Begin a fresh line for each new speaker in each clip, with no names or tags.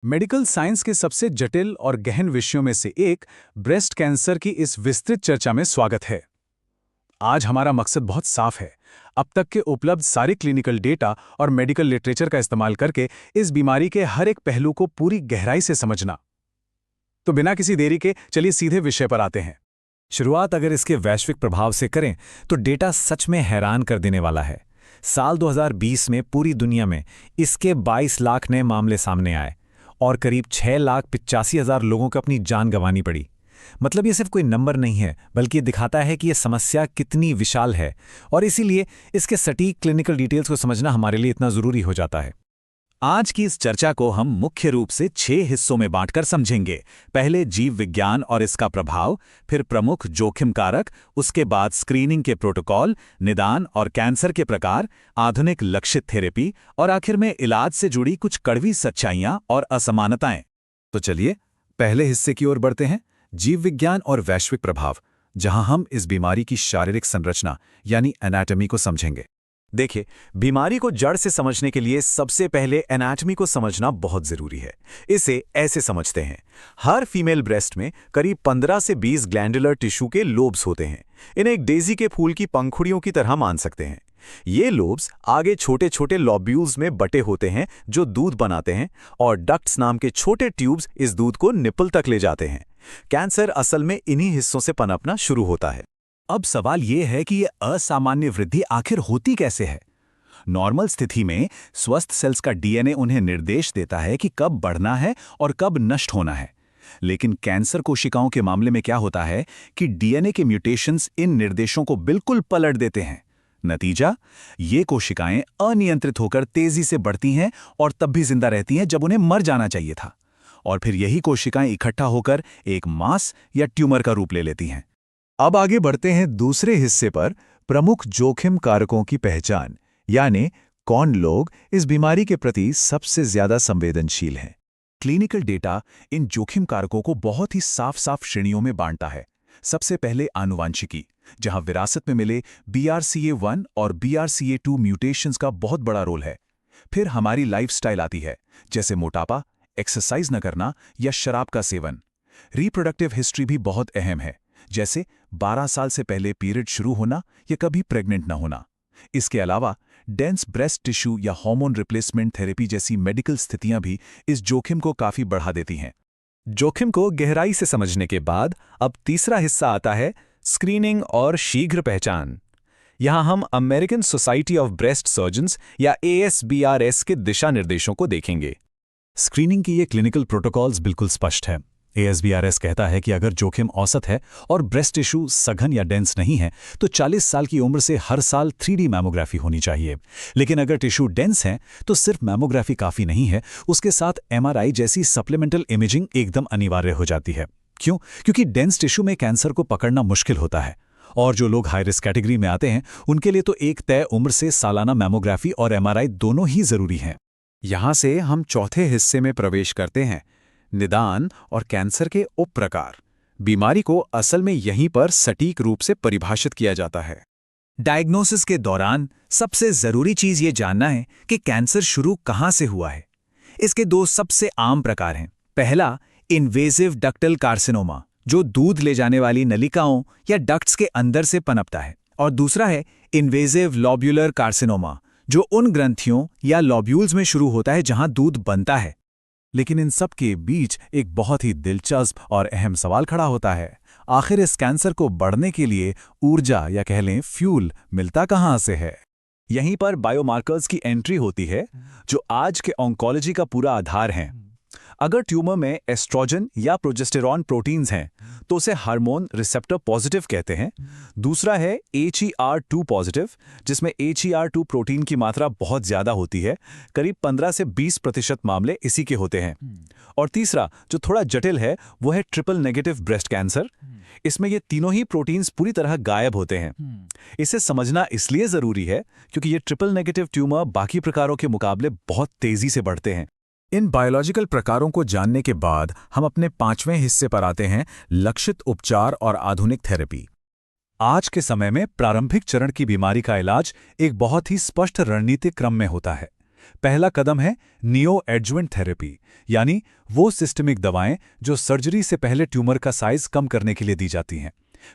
Medical science के सबसे जटिल और गहन विषयों में से एक ब्रेस्ट कैंसर की इस विस्तृत चर्चा में स्वागत है। आज हमारा मकसद बहुत साफ है। अब तक के उपलब्ध सारे क्लिनिकल डेटा और मेडिकल लिटरेचर का इस्तेमाल करके इस बीमारी के हर एक पहलू को पूरी गहराई से समझना। तो बिना किसी देरी के चलिए सीधे विषय पर आते हैं।
शुरुआत अगर इसके वैश्विक प्रभाव से करें तो डेटा सच में हैरान कर देने वाला है। साल 2020 में पूरी दुनिया में इसके 22 लाख नए मामले सामने आए और करीब 6,85,000 लोगों को अपनी जान गंवानी पड़ी। मतलब ये सिर्फ कोई नंबर नहीं है, बल्कि ये दिखाता है कि ये समस्या कितनी विशाल है और इसीलिए इसके सटीक क्लिनिकल डिटेल्स को समझना हमारे लिए इतना ज़रूरी हो जाता है।
आज की इस चर्चा को हम मुख्य रूप से 6 हिस्सों में बांटकर समझेंगे। पहले जीव विज्ञान और इसका प्रभाव, फिर प्रमुख जोखिम कारक, उसके बाद स्क्रीनिंग के प्रोटोकॉल, निदान और कैंसर के प्रकार, आधुनिक लक्षित थेरेपी और आखिर में इलाज से जुड़ी कुछ कड़वी सच्चाइयां और असमानताएं।
तो चलिए पहले हिस्से की ओर बढ़ते हैं, जीव विज्ञान और वैश्विक प्रभाव, जहां हम इस बीमारी की शारीरिक संरचना यानी एनाटॉमी को समझेंगे।
देखिए, बीमारी को जड़ से समझने के लिए सबसे पहले एनाटॉमी को समझना बहुत जरूरी है। इसे ऐसे समझते हैं, हर फीमेल ब्रेस्ट में करीब 15 से 20 ग्लैंडुलर टिश्यू के लोब्स होते हैं। इन्हें एक डेजी के फूल की पंखुड़ियों की तरह मान सकते हैं। ये लोब्स आगे छोटे छोटे लॉब्यूल्स में बटे होते हैं जो दूध बनाते हैं, और डक्ट्स नाम के छोटे ट्यूब्स इस दूध को निप्पल तक ले जाते हैं। कैंसर असल में इन्हीं हिस्सों से पनपना शुरू होता है।
अब सवाल ये है कि ये असामान्य वृद्धि आखिर होती कैसे है। नॉर्मल स्थिति में स्वस्थ सेल्स का डीएनए उन्हें निर्देश देता है कि कब बढ़ना है और कब नष्ट होना है। लेकिन कैंसर कोशिकाओं के मामले में क्या होता है कि डीएनए के म्यूटेशंस इन निर्देशों को बिल्कुल पलट देते हैं। नतीजा, ये कोशिकाएं अनियंत्रित होकर तेजी से बढ़ती हैं और तब भी जिंदा रहती हैं जब उन्हें मर जाना चाहिए था। और फिर यही कोशिकाएं इकट्ठा होकर एक मास या ट्यूमर का रूप ले लेती हैं।
अब आगे बढ़ते हैं दूसरे हिस्से पर, प्रमुख जोखिम कारकों की पहचान, यानी कौन लोग इस बीमारी के प्रति सबसे ज्यादा संवेदनशील हैं।
क्लिनिकल डेटा इन जोखिम कारकों को बहुत ही साफ श्रेणियों में बांटता है। सबसे पहले आनुवांशिकी, जहां विरासत में मिले BRCA1 और BRCA2 म्यूटेशंस का बहुत बड़ा रोल है। फिर हमारी लाइफस्टाइल आती है, जैसे मोटापा, एक्सरसाइज न करना या शराब का सेवन। रिप्रोडक्टिव हिस्ट्री भी बहुत अहम है, जैसे 12 साल से पहले पीरियड शुरू होना या कभी प्रेग्नेंट न होना। इसके अलावा डेंस ब्रेस्ट टिश्यू या हार्मोन रिप्लेसमेंट थेरेपी जैसी मेडिकल स्थितियां भी इस जोखिम को काफी बढ़ा देती हैं।
जोखिम को गहराई से समझने के बाद अब तीसरा हिस्सा आता है, स्क्रीनिंग और शीघ्र पहचान। यहां हम American society of breast surgeons या ASBRS के दिशा निर्देशों को देखेंगे।
स्क्रीनिंग की ये क्लिनिकल प्रोटोकॉल्स बिल्कुल स्पष्ट है। ASBRS कहता है कि अगर जोखिम औसत है और ब्रेस्ट टिश्यू सघन या डेंस नहीं है तो 40 साल की उम्र से हर साल 3D मैमोग्राफी होनी चाहिए। लेकिन अगर टिश्यू डेंस है तो सिर्फ मैमोग्राफी काफ़ी नहीं है, उसके साथ MRI जैसी सप्लीमेंटल इमेजिंग एकदम अनिवार्य हो जाती है। क्यों? क्योंकि डेंस टिश्यू में कैंसर को पकड़ना मुश्किल होता है, और जो लोग हाई रिस्क कैटेगरी में आते हैं उनके लिए तो एक तय उम्र से सालाना मैमोग्राफी और MRI दोनों ही जरूरी हैं।
यहां से हम चौथे हिस्से में प्रवेश करते हैं, निदान और कैंसर के उपप्रकार। बीमारी को असल में यहीं पर सटीक रूप से परिभाषित किया जाता है।
डायग्नोसिस के दौरान सबसे जरूरी चीज ये जानना है कि कैंसर शुरू कहां से हुआ है। इसके 2 सबसे आम प्रकार हैं। पहला, इन्वेजिव डक्टल कार्सिनोमा, जो दूध ले जाने वाली नलिकाओं या डक्ट्स के अंदर से पनपता है, और दूसरा है इन्वेजिव लॉब्यूलर कार्सिनोमा, जो उन ग्रंथियों या लॉब्यूल्स में शुरू होता है जहां दूध बनता है।
लेकिन इन सब के बीच एक बहुत ही दिलचस्प और अहम सवाल खड़ा होता है, आखिर इस कैंसर को बढ़ने के लिए ऊर्जा या कह लें फ्यूल मिलता कहां से है।
यहीं पर बायोमार्कर्स की एंट्री होती है, जो आज के ऑन्कोलॉजी का पूरा आधार हैं। अगर ट्यूमर में एस्ट्रोजन या प्रोजेस्टेरॉन प्रोटीन्स हैं तो उसे हार्मोन रिसेप्टर पॉजिटिव कहते हैं। दूसरा है HER2 पॉजिटिव, जिसमें HER2 प्रोटीन की मात्रा बहुत ज्यादा होती है, करीब 15 से 20% मामले इसी के होते हैं। और तीसरा, जो थोड़ा जटिल है, वो है ट्रिपल नेगेटिव ब्रेस्ट कैंसर। इसमें ये तीनों ही प्रोटीन्स पूरी तरह गायब होते हैं। इसे समझना इसलिए जरूरी है क्योंकि ये ट्रिपल नेगेटिव ट्यूमर बाकी प्रकारों के मुकाबले बहुत तेजी से बढ़ते हैं।
इन बायोलॉजिकल प्रकारों को जानने के बाद हम अपने 5वें हिस्से पर आते हैं, लक्षित उपचार और आधुनिक थेरेपी। आज के समय में प्रारंभिक चरण की बीमारी का इलाज एक बहुत ही स्पष्ट रणनीतिक क्रम में होता है।
पहला कदम है नियो एडजुवेंट थेरेपी, यानी वो सिस्टमिक दवाएं जो सर्जरी से पहले ट्यूमर का साइज कम करने के लिए दी जाती हैं।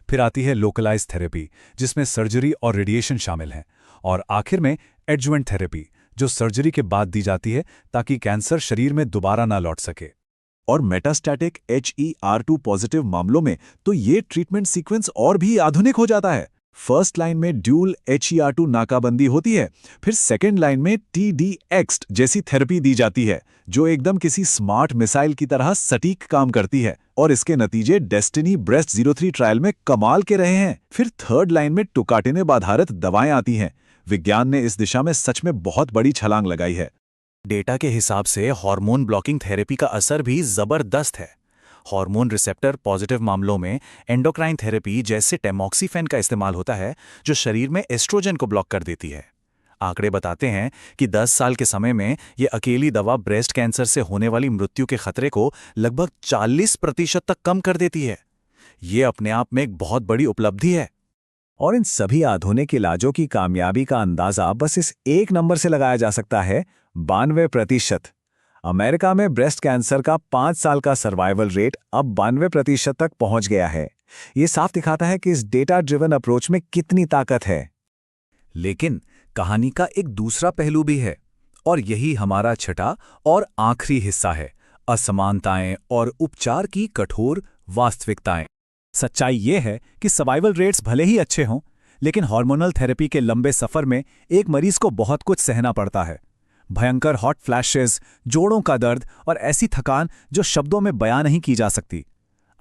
फिर आती है लोकलाइज थेरेपी, जिसमें सर्जरी और रेडिएशन शामिल हैं। और आखिर में एडजुवेंट थेरेपी, जो सर्जरी के बाद दी जाती है ताकि कैंसर शरीर में दोबारा ना लौट सके।
और मेटास्टैटिक HER2 पॉजिटिव मामलों में तो ये ट्रीटमेंट सीक्वेंस और भी आधुनिक हो जाता है। फर्स्ट लाइन में ड्यूल HER2 नाकाबंदी होती है, फिर सेकेंड लाइन में TDX जैसी थेरेपी दी जाती है, जो एकदम किसी स्मार्ट मिसाइल की तरह सटीक काम करती है। और इसके नतीजे डेस्टिनी ब्रेस्ट 03 ट्रायल में कमाल के रहे हैं। फिर थर्ड लाइन में टुकाटिनेब आधारित दवाएं आती हैं। विज्ञान ने इस दिशा में सच में बहुत बड़ी छलांग लगाई है।
डेटा के हिसाब से हार्मोन ब्लॉकिंग थेरेपी का असर भी जबरदस्त है। हार्मोन रिसेप्टर पॉजिटिव मामलों में एंडोक्राइन थेरेपी जैसे टेमोक्सिफेन का इस्तेमाल होता है, जो शरीर में एस्ट्रोजन को ब्लॉक कर देती है। आंकड़े बताते हैं कि 10 साल के समय में ये अकेली दवा ब्रेस्ट कैंसर से होने वाली मृत्यु के खतरे को लगभग 40% तक कम कर देती है। ये अपने आप में एक बहुत बड़ी उपलब्धि है।
और इन सभी आधुनिक इलाजों की कामयाबी का अंदाजा बस इस एक नंबर से लगाया जा सकता है, 92%। अमेरिका में ब्रेस्ट कैंसर का 5 साल का सर्वाइवल रेट अब 92% तक पहुंच गया है। ये साफ दिखाता है कि इस डेटा ड्रिवन अप्रोच में कितनी ताकत है।
लेकिन कहानी का एक दूसरा पहलू भी है, और यही हमारा छठा और आखिरी हिस्सा है, असमानताएं और उपचार की कठोर वास्तविकताएं। सच्चाई ये है कि सर्वाइवल रेट्स भले ही अच्छे हों, लेकिन हार्मोनल थेरेपी के लंबे सफर में एक मरीज को बहुत कुछ सहना पड़ता है। भयंकर हॉट फ्लैशेस, जोड़ों का दर्द और ऐसी थकान जो शब्दों में बयां नहीं की जा सकती।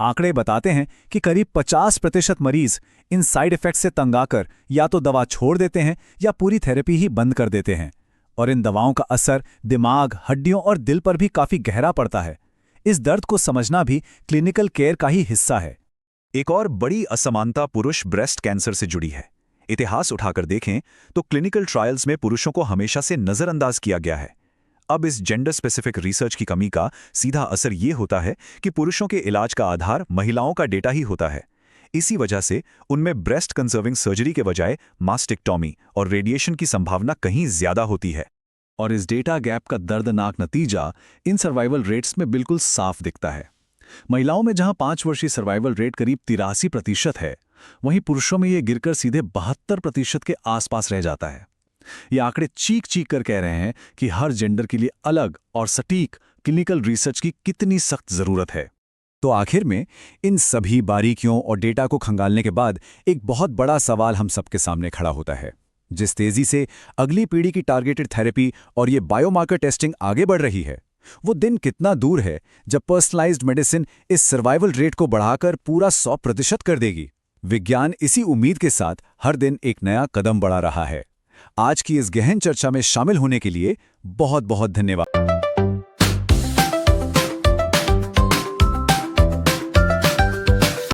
आंकड़े बताते हैं कि करीब 50% मरीज इन साइड इफेक्ट से तंग आकर या तो दवा छोड़ देते हैं या पूरी थेरेपी ही बंद कर देते हैं। और इन दवाओं का असर दिमाग, हड्डियों और दिल पर भी काफी गहरा पड़ता है। इस दर्द को समझना भी क्लिनिकल केयर का ही हिस्सा है।
एक और बड़ी असमानता पुरुष ब्रेस्ट कैंसर से जुड़ी है। इतिहास उठाकर देखें तो क्लिनिकल ट्रायल्स में पुरुषों को हमेशा से नजरअंदाज किया गया है। अब इस जेंडर स्पेसिफिक रिसर्च की कमी का सीधा असर ये होता है कि पुरुषों के इलाज का आधार महिलाओं का डेटा ही होता है। इसी वजह से उनमें ब्रेस्ट कंजर्विंग सर्जरी के बजाय मास्टेक्टॉमी और रेडिएशन की संभावना कहीं ज्यादा होती है। और इस डेटा गैप का दर्दनाक नतीजा इन सर्वाइवल रेट्स में बिल्कुल साफ दिखता है। महिलाओं में जहां 5 वर्षीय सर्वाइवल रेट करीब 83% है, वहीं पुरुषों में यह गिरकर सीधे 72% के आसपास रह जाता है। ये आंकड़े चीख चीख कर कह रहे हैं कि हर जेंडर के लिए अलग और सटीक क्लिनिकल रिसर्च की कितनी सख्त जरूरत है। तो आखिर में इन सभी बारीकियों और डेटा को खंगालने के बाद एक बहुत बड़ा सवाल हम सबके सामने खड़ा होता है। जिस तेजी से अगली पीढ़ी की टारगेटेड थेरेपी और ये बायोमार्कर टेस्टिंग आगे बढ़ रही है, वो दिन कितना दूर है जब पर्सनलाइज्ड मेडिसिन इस सर्वाइवल रेट को बढ़ाकर पूरा 100% कर देगी। विज्ञान इसी उम्मीद के साथ हर दिन एक नया कदम बढ़ा रहा है। आज की इस गहन चर्चा में शामिल होने के लिए बहुत बहुत धन्यवाद।